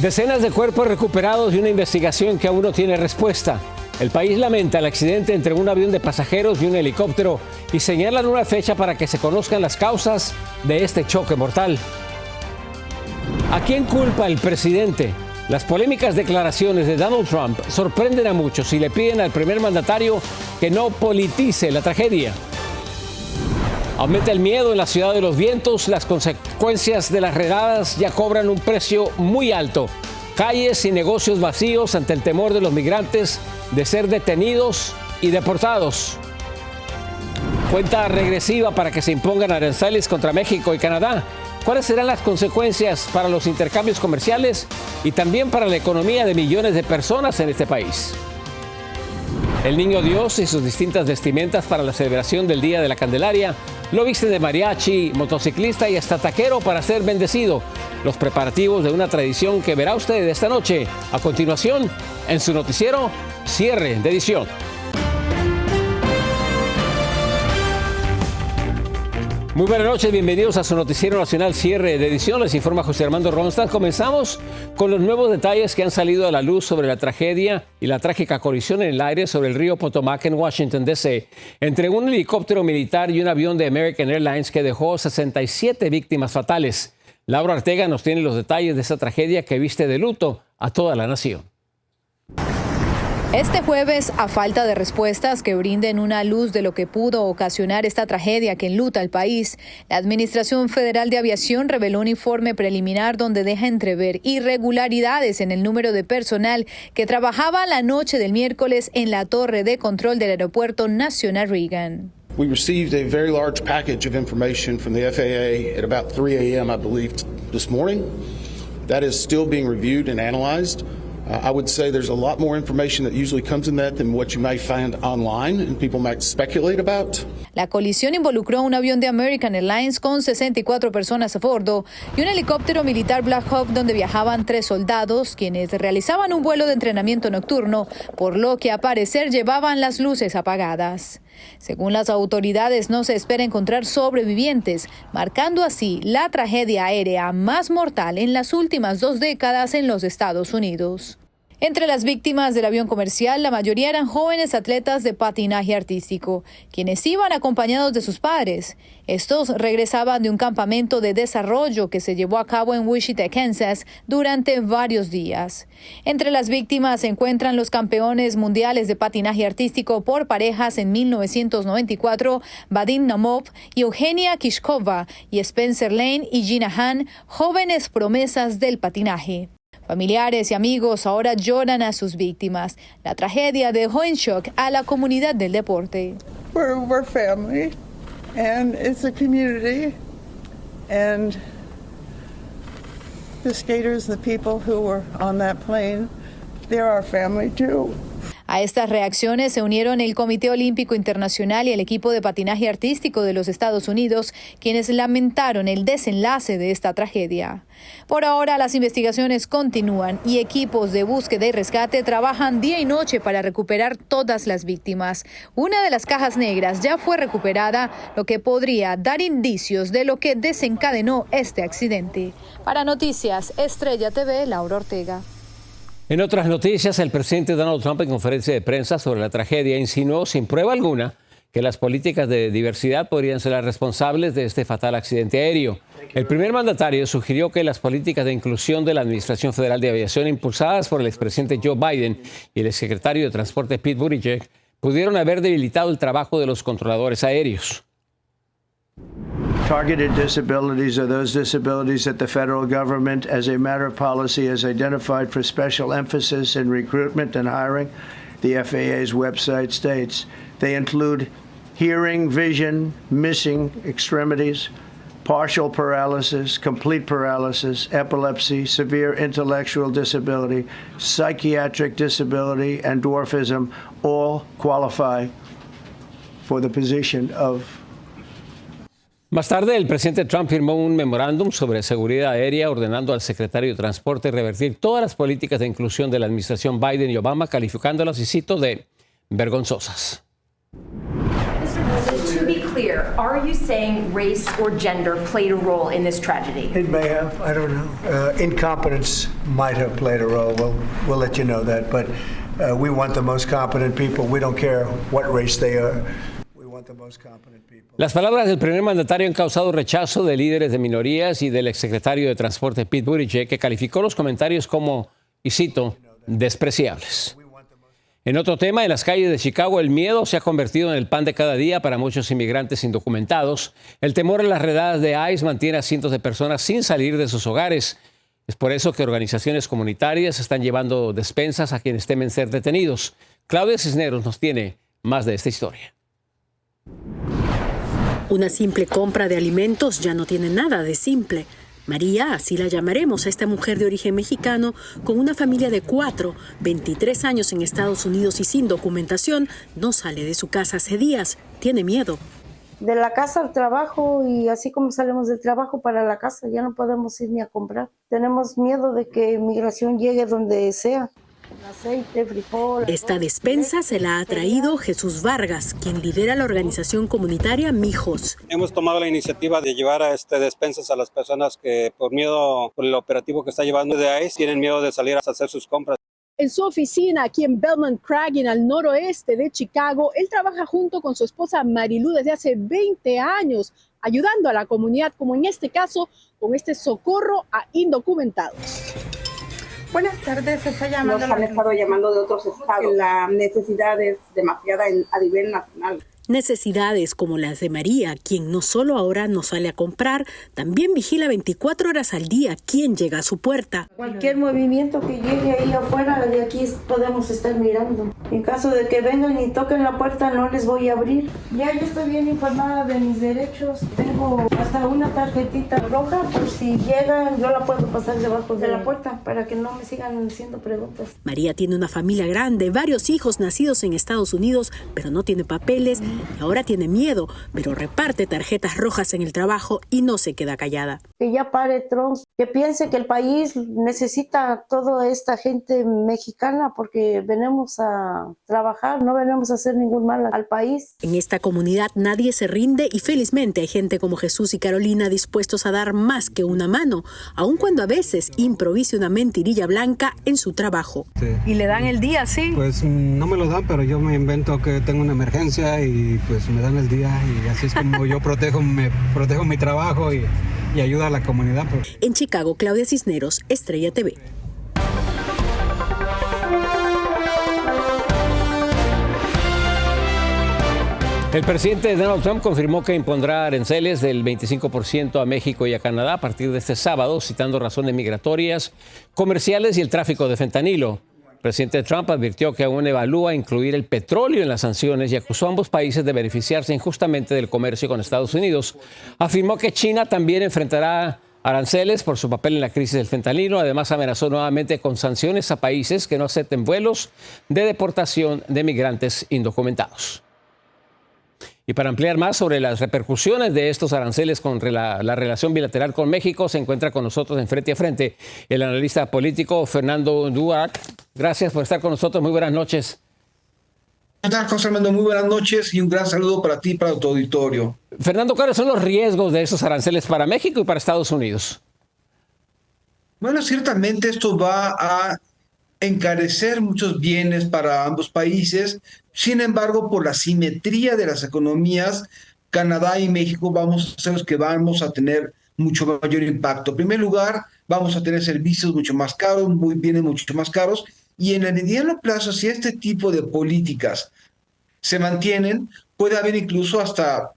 Decenas de cuerpos recuperados y una investigación que aún no tiene respuesta. El país lamenta el accidente entre un avión de pasajeros y un helicóptero y señalan una fecha para que se conozcan las causas de este choque mortal. ¿A quién culpa el presidente? Las polémicas declaraciones de Donald Trump sorprenden a muchos y le piden al primer mandatario que no politice la tragedia. Aumenta el miedo en la ciudad de los vientos. Las consecuencias de las redadas ya cobran un precio muy alto. Calles y negocios vacíos ante el temor de los migrantes de ser detenidos y deportados. Cuenta regresiva para que se impongan aranceles contra México y Canadá. ¿Cuáles serán las consecuencias para los intercambios comerciales y también para la economía de millones de personas en este país? El Niño Dios y sus distintas vestimentas para la celebración del Día de la Candelaria lo visten de mariachi, motociclista y hasta taquero para ser bendecido. Los preparativos de una tradición que verá usted esta noche. A continuación, en su noticiero, cierre de edición. Muy buenas noches, bienvenidos a su noticiero nacional cierre de edición. Les informa José Armando Ronstadt. Comenzamos con los nuevos detalles que han salido a la luz sobre la tragedia y la trágica colisión en el aire sobre el río Potomac en Washington, D.C. entre un helicóptero militar y un avión de American Airlines que dejó 67 víctimas fatales. Laura Ortega nos tiene los detalles de esta tragedia que viste de luto a toda la nación. Este jueves, a falta de respuestas que brinden una luz de lo que pudo ocasionar esta tragedia que enluta al país, la Administración Federal de Aviación reveló un informe preliminar donde deja entrever irregularidades en el número de personal que trabajaba la noche del miércoles en la torre de control del Aeropuerto Nacional Reagan. We received a very large package of information from the FAA at about 3 a.m., I believe, this morning. That is still being reviewed and analyzed. I would say there's a lot more information that usually comes in that than what you might find online and people might speculate about. La colisión involucró un avión de American Airlines con 64 personas a bordo y un helicóptero militar Black Hawk donde viajaban 3 soldados, quienes realizaban un vuelo de entrenamiento nocturno, por lo que a parecer llevaban las luces apagadas. Según las autoridades, no se espera encontrar sobrevivientes, marcando así la tragedia aérea más mortal en las últimas 2 décadas en los Estados Unidos. Entre las víctimas del avión comercial, la mayoría eran jóvenes atletas de patinaje artístico, quienes iban acompañados de sus padres. Estos regresaban de un campamento de desarrollo que se llevó a cabo en Wichita, Kansas, durante varios días. Entre las víctimas se encuentran los campeones mundiales de patinaje artístico por parejas en 1994, Vadim Namov y Eugenia Kishkova, y Spencer Lane y Gina Hahn, jóvenes promesas del patinaje. Familiares y amigos ahora lloran a sus víctimas. La tragedia dejó en shock a la comunidad del deporte. We're family, and it's a community, and the skaters, the people who were on that plane, they're our family too. A estas reacciones se unieron el Comité Olímpico Internacional y el equipo de patinaje artístico de los Estados Unidos, quienes lamentaron el desenlace de esta tragedia. Por ahora, las investigaciones continúan y equipos de búsqueda y rescate trabajan día y noche para recuperar todas las víctimas. Una de las cajas negras ya fue recuperada, lo que podría dar indicios de lo que desencadenó este accidente. Para Noticias Estrella TV, Laura Ortega. En otras noticias, el presidente Donald Trump en conferencia de prensa sobre la tragedia insinuó sin prueba alguna que las políticas de diversidad podrían ser las responsables de este fatal accidente aéreo. El primer mandatario sugirió que las políticas de inclusión de la Administración Federal de Aviación impulsadas por el expresidente Joe Biden y el exsecretario de Transporte Pete Buttigieg pudieron haber debilitado el trabajo de los controladores aéreos. Targeted disabilities are those disabilities that the federal government, as a matter of policy, has identified for special emphasis in recruitment and hiring. The FAA's website states they include hearing, vision, missing extremities, partial paralysis, complete paralysis, epilepsy, severe intellectual disability, psychiatric disability, and dwarfism all qualify for the position of. Más tarde, el presidente Trump firmó un memorándum sobre seguridad aérea ordenando al secretario de Transporte revertir todas las políticas de inclusión de la administración Biden y Obama, calificándolas, y cito, de vergonzosas. clear, are you saying race or gender played a role in this tragedy? It may have. I don't know. Incompetence might have played a role. We'll let you know that. But we want the most competent people. We don't care what race they are. We want the most competent people. Las palabras del primer mandatario han causado rechazo de líderes de minorías y del exsecretario de Transporte Pete Buttigieg, que calificó los comentarios como, y cito, despreciables. En otro tema, en las calles de Chicago, el miedo se ha convertido en el pan de cada día para muchos inmigrantes indocumentados. El temor a las redadas de ICE mantiene a cientos de personas sin salir de sus hogares. Es por eso que organizaciones comunitarias están llevando despensas a quienes temen ser detenidos. Claudia Cisneros nos tiene más de esta historia. Una simple compra de alimentos ya no tiene nada de simple. María, así la llamaremos a esta mujer de origen mexicano, con una familia de 4, 23 años en Estados Unidos y sin documentación, no sale de su casa hace días. Tiene miedo. De la casa al trabajo, y así como salimos del trabajo para la casa, ya no podemos ir ni a comprar. Tenemos miedo de que migración llegue donde sea. Aceite, frijol. Esta despensa se la ha traído Jesús Vargas, quien lidera la organización comunitaria Mijos. Hemos tomado la iniciativa de llevar a despensas a las personas que por miedo, por el operativo que está llevando de ICE, tienen miedo de salir a hacer sus compras. En su oficina aquí en Belmont Cragin, al noroeste de Chicago, él trabaja junto con su esposa Marilu desde hace 20 años, ayudando a la comunidad, como en este caso, con este socorro a indocumentados. Buenas tardes, se está llamando. Nos han estado llamando de otros estados. La necesidad es demasiada a nivel nacional. Necesidades como las de María, quien no solo ahora no sale a comprar, también vigila 24 horas al día quién llega a su puerta. Cualquier movimiento que llegue ahí afuera, de aquí podemos estar mirando. En caso de que vengan y toquen la puerta, no les voy a abrir. Ya yo estoy bien informada de mis derechos. Tengo hasta una tarjetita roja, por si llegan, yo la puedo pasar debajo de la puerta para que no me sigan haciendo preguntas. María tiene una familia grande, varios hijos nacidos en Estados Unidos, pero no tiene papeles. Y ahora tiene miedo, pero reparte tarjetas rojas en el trabajo y no se queda callada. Que ya pare Trump, que piense que el país necesita a toda esta gente mexicana porque venimos a trabajar, no venimos a hacer ningún mal al país. En esta comunidad nadie se rinde y felizmente hay gente como Jesús y Carolina dispuestos a dar más que una mano, aun cuando a veces improvise una mentirilla blanca en su trabajo. Sí. ¿Y le dan el día, sí? Pues no me lo dan, pero yo me invento que tengo una emergencia y pues me dan el día y así es como yo protejo mi trabajo y ayudo a la comunidad. Pues. En Chicago, Claudia Cisneros, Estrella TV. El presidente Donald Trump confirmó que impondrá aranceles del 25% a México y a Canadá a partir de este sábado, citando razones migratorias, comerciales y el tráfico de fentanilo. El presidente Trump advirtió que aún evalúa incluir el petróleo en las sanciones y acusó a ambos países de beneficiarse injustamente del comercio con Estados Unidos. Afirmó que China también enfrentará aranceles por su papel en la crisis del fentanilo. Además, amenazó nuevamente con sanciones a países que no acepten vuelos de deportación de migrantes indocumentados. Y para ampliar más sobre las repercusiones de estos aranceles con la relación bilateral con México, se encuentra con nosotros en Frente a Frente el analista político Fernando Duarte. Gracias por estar con nosotros. Muy buenas noches. ¿Qué tal, José Armando? Muy buenas noches y un gran saludo para ti y para tu auditorio. Fernando, ¿cuáles son los riesgos de estos aranceles para México y para Estados Unidos? Bueno, ciertamente esto va a encarecer muchos bienes para ambos países. Sin embargo, por la simetría de las economías, Canadá y México vamos a ser los que vamos a tener mucho mayor impacto. En primer lugar, vamos a tener servicios mucho más caros, bienes mucho más caros, y en el mediano plazo, si este tipo de políticas se mantienen, puede haber incluso hasta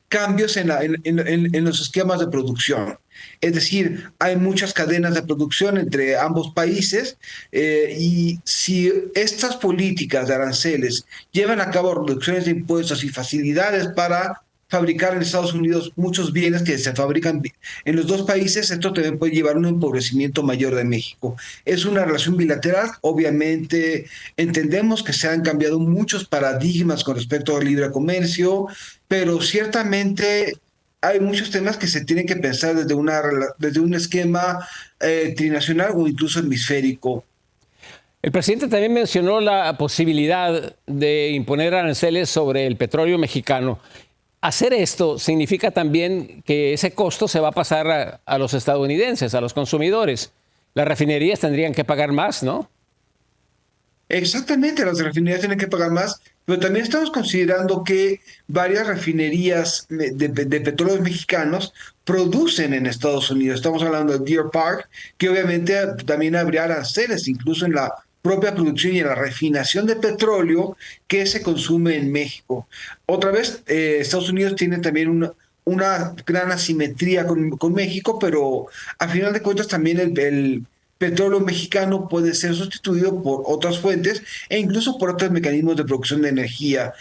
cambios en los esquemas de producción. Es decir, hay muchas cadenas de producción entre ambos países y si estas políticas de aranceles llevan a cabo reducciones de impuestos y facilidades para fabricar en Estados Unidos muchos bienes que se fabrican en los dos países, esto también puede llevar a un empobrecimiento mayor de México. Es una relación bilateral, obviamente entendemos que se han cambiado muchos paradigmas con respecto al libre comercio, pero ciertamente hay muchos temas que se tienen que pensar desde un esquema trinacional o incluso hemisférico. El presidente también mencionó la posibilidad de imponer aranceles sobre el petróleo mexicano. hacer esto significa también que ese costo se va a pasar a los estadounidenses, a los consumidores. Las refinerías tendrían que pagar más, ¿no? Exactamente, las refinerías tienen que pagar más, pero también estamos considerando que varias refinerías de petróleos mexicanos producen en Estados Unidos. Estamos hablando de Deer Park, que obviamente también habría aranceles, incluso en la propia producción y en la refinación de petróleo que se consume en México. Otra vez, Estados Unidos tiene también una gran asimetría con México, pero a final de cuentas también el petróleo mexicano puede ser sustituido por otras fuentes e incluso por otros mecanismos de producción de energía.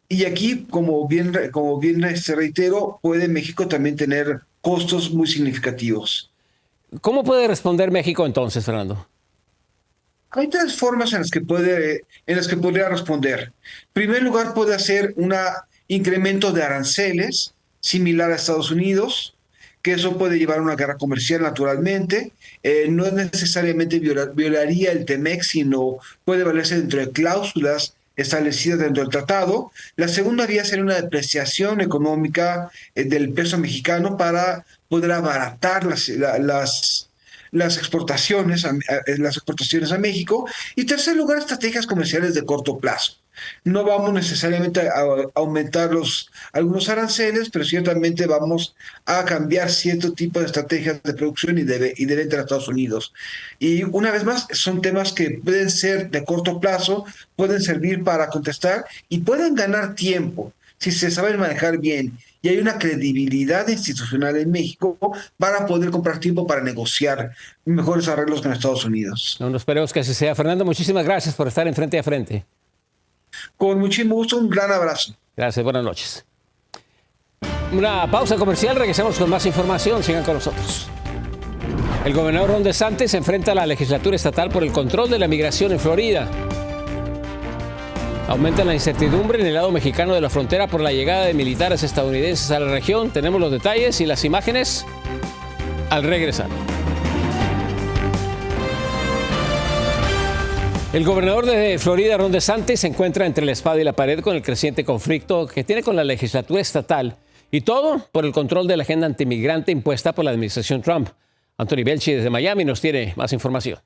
Y aquí, como bien se reitero, puede México también tener costos muy significativos. ¿Cómo puede responder México entonces, Fernando? Hay tres formas en las que podría responder. En primer lugar, puede hacer un incremento de aranceles similar a Estados Unidos, que eso puede llevar a una guerra comercial naturalmente. No es necesariamente violaría el TEMEC, sino puede valerse dentro de cláusulas establecidas dentro del tratado. La segunda vía sería una depreciación económica del peso mexicano para poder abaratar las exportaciones a México. Y en tercer lugar, estrategias comerciales de corto plazo. No vamos necesariamente a aumentar algunos aranceles, pero ciertamente vamos a cambiar cierto tipo de estrategias de producción y de venta a Estados Unidos. Y una vez más, son temas que pueden ser de corto plazo, pueden servir para contestar y pueden ganar tiempo si se saben manejar bien. Y hay una credibilidad institucional en México para poder comprar tiempo para negociar mejores arreglos con Estados Unidos. No, esperemos que así sea. Fernando, muchísimas gracias por estar en Frente a Frente. Con muchísimo gusto, un gran abrazo. Gracias, buenas noches. Una pausa comercial, regresamos con más información, sigan con nosotros. El gobernador Ron DeSantis se enfrenta a la legislatura estatal por el control de la migración en Florida. Aumenta la incertidumbre en el lado mexicano de la frontera por la llegada de militares estadounidenses a la región. Tenemos los detalles y las imágenes al regresar. El gobernador de Florida, Ron DeSantis, se encuentra entre la espada y la pared con el creciente conflicto que tiene con la legislatura estatal y todo por el control de la agenda antimigrante impuesta por la administración Trump. Anthony Belchi desde Miami nos tiene más información.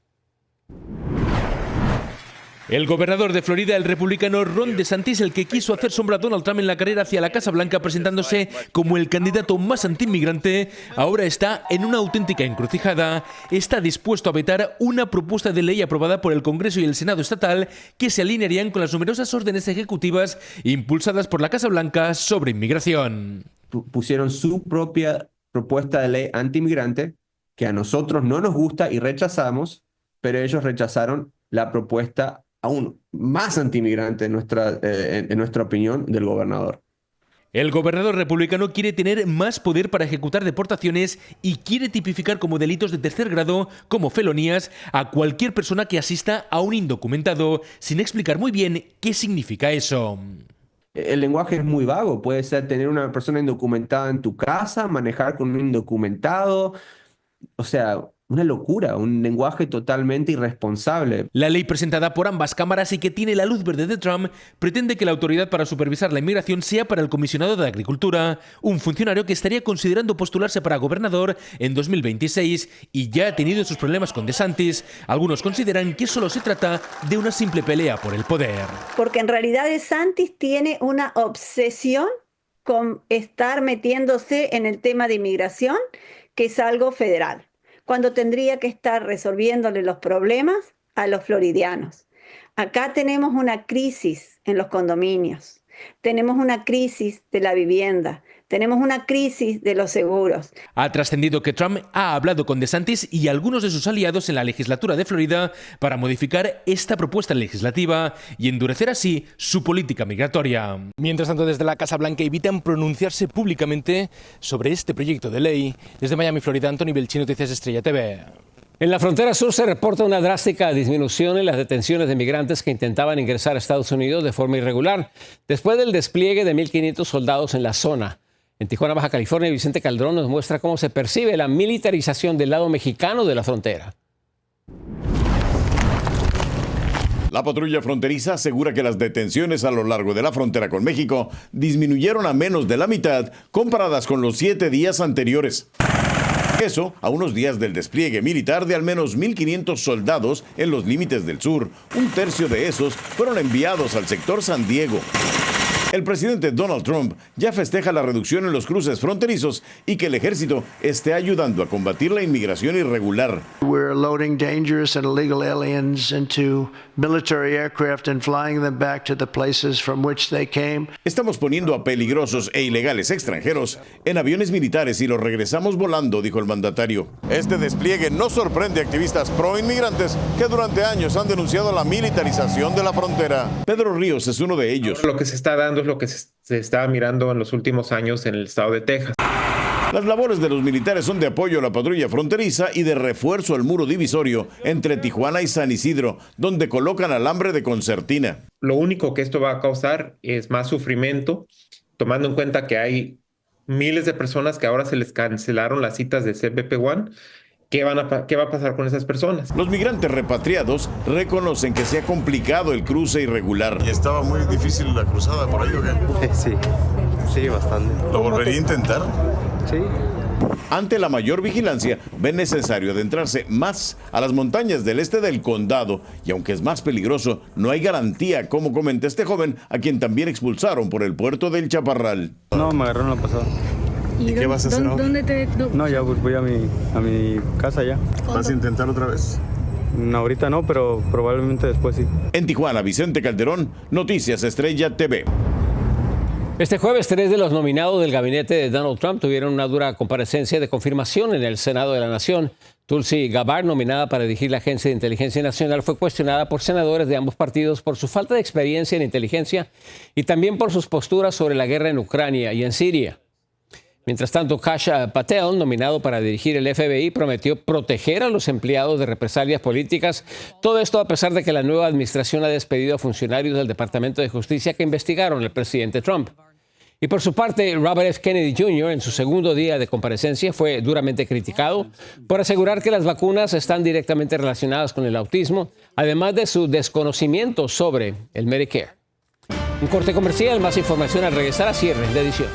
El gobernador de Florida, el republicano Ron DeSantis, el que quiso hacer sombra a Donald Trump en la carrera hacia la Casa Blanca presentándose como el candidato más antiinmigrante, ahora está en una auténtica encrucijada. Está dispuesto a vetar una propuesta de ley aprobada por el Congreso y el Senado estatal que se alinearían con las numerosas órdenes ejecutivas impulsadas por la Casa Blanca sobre inmigración. Pusieron su propia propuesta de ley antiinmigrante que a nosotros no nos gusta y rechazamos, pero ellos rechazaron la propuesta aún más antiinmigrante en nuestra opinión del gobernador. El gobernador republicano quiere tener más poder para ejecutar deportaciones y quiere tipificar como delitos de tercer grado, como felonías, a cualquier persona que asista a un indocumentado, sin explicar muy bien qué significa eso. El lenguaje es muy vago. Puede ser tener una persona indocumentada en tu casa, manejar con un indocumentado. O sea, una locura, un lenguaje totalmente irresponsable. La ley presentada por ambas cámaras y que tiene la luz verde de Trump pretende que la autoridad para supervisar la inmigración sea para el comisionado de Agricultura, un funcionario que estaría considerando postularse para gobernador en 2026 y ya ha tenido sus problemas con DeSantis. Algunos consideran que solo se trata de una simple pelea por el poder. Porque en realidad DeSantis tiene una obsesión con estar metiéndose en el tema de inmigración, que es algo federal, cuando tendría que estar resolviéndole los problemas a los floridianos. Acá tenemos una crisis en los condominios, tenemos una crisis de la vivienda, tenemos una crisis de los seguros. Ha trascendido que Trump ha hablado con DeSantis y algunos de sus aliados en la legislatura de Florida para modificar esta propuesta legislativa y endurecer así su política migratoria. Mientras tanto, desde la Casa Blanca evitan pronunciarse públicamente sobre este proyecto de ley. Desde Miami, Florida, Anthony Belchi, Noticias Estrella TV. En la frontera sur se reporta una drástica disminución en las detenciones de migrantes que intentaban ingresar a Estados Unidos de forma irregular, después del despliegue de 1.500 soldados en la zona. En Tijuana, Baja California, Vicente Calderón nos muestra cómo se percibe la militarización del lado mexicano de la frontera. La patrulla fronteriza asegura que las detenciones a lo largo de la frontera con México disminuyeron a menos de la mitad comparadas con los 7 días anteriores. Eso a unos días del despliegue militar de al menos 1.500 soldados en los límites del sur. Un tercio de esos fueron enviados al sector San Diego. El presidente Donald Trump ya festeja la reducción en los cruces fronterizos y que el ejército esté ayudando a combatir la inmigración irregular. We're loading dangerous and illegal aliens into military aircraft and flying them back to the places from which they came. Estamos poniendo a peligrosos e ilegales extranjeros en aviones militares y los regresamos volando, dijo el mandatario. Este despliegue no sorprende a activistas pro-inmigrantes que durante años han denunciado la militarización de la frontera. Pedro Ríos es uno de ellos. Lo que se está dando es lo que se está mirando en los últimos años en el estado de Texas. Las labores de los militares son de apoyo a la patrulla fronteriza y de refuerzo al muro divisorio entre Tijuana y San Isidro, donde colocan alambre de concertina. Lo único que esto va a causar es más sufrimiento, tomando en cuenta que hay miles de personas que ahora se les cancelaron las citas de CBP One. ¿Qué va a pasar con esas personas? Los migrantes repatriados reconocen que se ha complicado el cruce irregular. ¿Y estaba muy difícil la cruzada por ahí o qué? Sí, bastante. ¿Lo volvería a intentar? Sí. Ante la mayor vigilancia, ven necesario adentrarse más a las montañas del este del condado y aunque es más peligroso, no hay garantía, como comenta este joven, a quien también expulsaron por el puerto del Chaparral. No, me agarraron la pasada. ¿Y qué vas a hacer ahora? No, ya pues voy a mi casa ya. ¿Vas a intentar otra vez? No, ahorita no, pero probablemente después sí. En Tijuana, Vicente Calderón, Noticias Estrella TV. Este jueves, 3 de los nominados del gabinete de Donald Trump tuvieron una dura comparecencia de confirmación en el Senado de la Nación. Tulsi Gabbard, nominada para dirigir la Agencia de Inteligencia Nacional, fue cuestionada por senadores de ambos partidos por su falta de experiencia en inteligencia y también por sus posturas sobre la guerra en Ucrania y en Siria. Mientras tanto, Kash Patel, nominado para dirigir el FBI, prometió proteger a los empleados de represalias políticas. Todo esto a pesar de que la nueva administración ha despedido a funcionarios del Departamento de Justicia que investigaron al presidente Trump. Y por su parte, Robert F. Kennedy Jr., en su segundo día de comparecencia, fue duramente criticado por asegurar que las vacunas están directamente relacionadas con el autismo, además de su desconocimiento sobre el Medicare. Un corte comercial, más información al regresar a cierre de edición.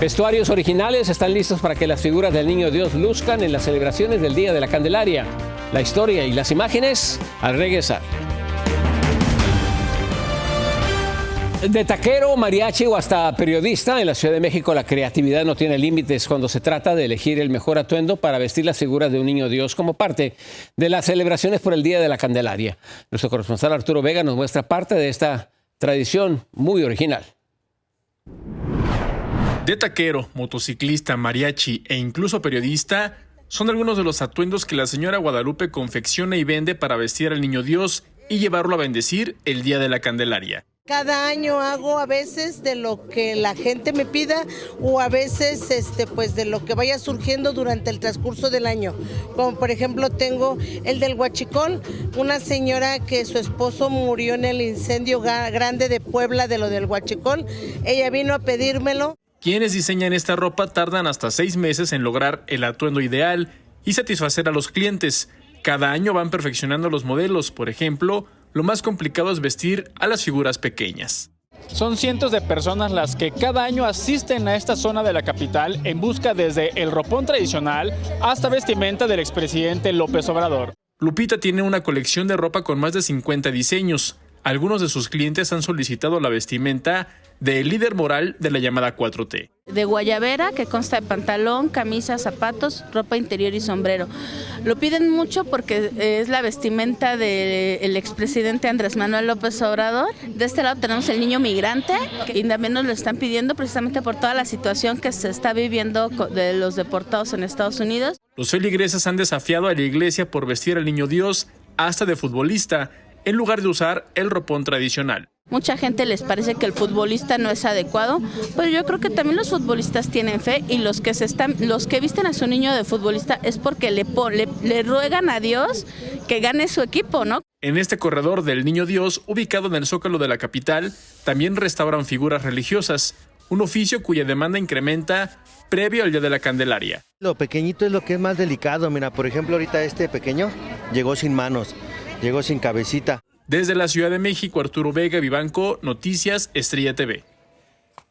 Vestuarios originales están listos para que las figuras del Niño Dios luzcan en las celebraciones del Día de la Candelaria. La historia y las imágenes al regresar. De taquero, mariachi o hasta periodista, en la Ciudad de México la creatividad no tiene límites cuando se trata de elegir el mejor atuendo para vestir las figuras de un niño Dios como parte de las celebraciones por el Día de la Candelaria. Nuestro corresponsal Arturo Vega nos muestra parte de esta tradición muy original. De taquero, motociclista, mariachi e incluso periodista son algunos de los atuendos que la señora Guadalupe confecciona y vende para vestir al niño Dios y llevarlo a bendecir el Día de la Candelaria. Cada año hago a veces de lo que la gente me pida o a veces pues de lo que vaya surgiendo durante el transcurso del año. Como por ejemplo tengo el del huachicol, una señora que su esposo murió en el incendio grande de Puebla de lo del huachicol. Ella vino a pedírmelo. Quienes diseñan esta ropa tardan hasta 6 meses en lograr el atuendo ideal y satisfacer a los clientes. Cada año van perfeccionando los modelos, por ejemplo, lo más complicado es vestir a las figuras pequeñas. Son cientos de personas las que cada año asisten a esta zona de la capital en busca desde el ropón tradicional hasta vestimenta del expresidente López Obrador. Lupita tiene una colección de ropa con más de 50 diseños. Algunos de sus clientes han solicitado la vestimenta del líder moral de la llamada 4T. De guayabera, que consta de pantalón, camisa, zapatos, ropa interior y sombrero. Lo piden mucho porque es la vestimenta del expresidente Andrés Manuel López Obrador. De este lado tenemos el niño migrante, y también nos lo están pidiendo precisamente por toda la situación que se está viviendo de los deportados en Estados Unidos. Los feligreses han desafiado a la iglesia por vestir al niño Dios hasta de futbolista, en lugar de usar el ropón tradicional. Mucha gente les parece que el futbolista no es adecuado, pero yo creo que también los futbolistas tienen fe y los que visten a su niño de futbolista es porque le ruegan a Dios que gane su equipo, ¿no? En este corredor del Niño Dios, ubicado en el Zócalo de la capital, también restauran figuras religiosas, un oficio cuya demanda incrementa previo al Día de la Candelaria. Lo pequeñito es lo que es más delicado. Mira, por ejemplo, ahorita este pequeño llegó sin manos. llegó sin cabecita. Desde la Ciudad de México, Arturo Vega Vivanco, Noticias Estrella TV.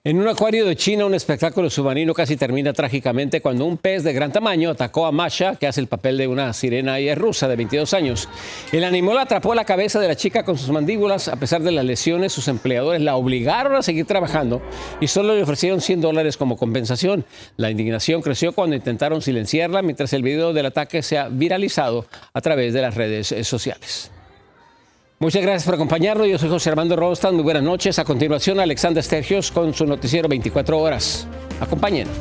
En un acuario de China, un espectáculo submarino casi termina trágicamente cuando un pez de gran tamaño atacó a Masha, que hace el papel de una sirena y es rusa de 22 años. El animal atrapó la cabeza de la chica con sus mandíbulas. A pesar de las lesiones, sus empleadores la obligaron a seguir trabajando y solo le ofrecieron $100 como compensación. La indignación creció cuando intentaron silenciarla, mientras el video del ataque se ha viralizado a través de las redes sociales. Muchas gracias por acompañarnos. Yo soy José Armando Ronstadt. Muy buenas noches. A continuación, Alexandra Stergios con su noticiero 24 horas. Acompáñenos.